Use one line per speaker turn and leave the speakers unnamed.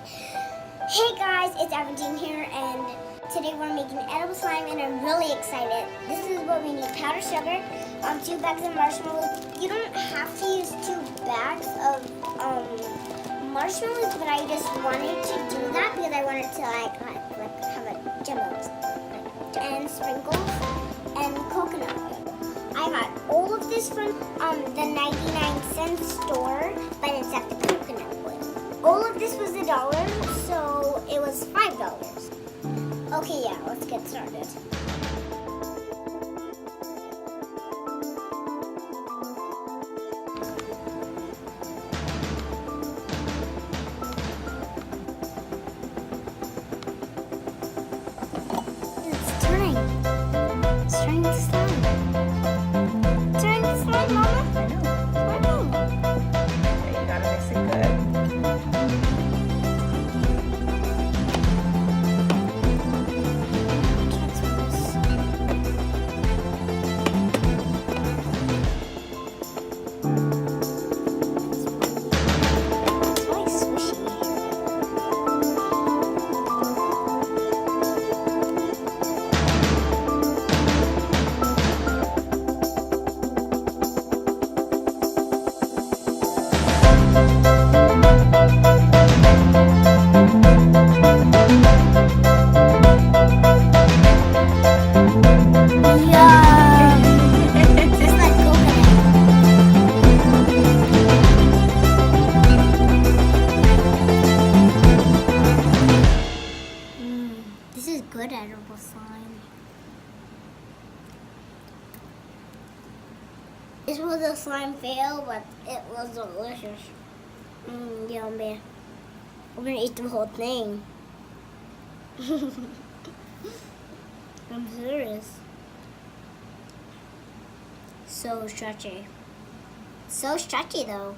Hey guys, it's Aventine here, and today we're making edible slime, and I'm really excited. This is what we need: powdered sugar, 2 bags of marshmallows. You don't have to use 2 bags of marshmallows, but I just wanted to do that because I wanted to like have a jumbo, and sprinkles and coconut oil. I got all of this from the 99-cent store, but it's at the coconut oil. All of this was $1, so it was $5. Okay, yeah, let's get started. It's turning. It's turning to slime. It's turning to slime, Mama.
I know. Okay, you gotta mix it good.
This is good edible slime. This was a slime fail, but it was delicious. Yummy. I'm gonna eat the whole thing. I'm serious. So stretchy. So stretchy though.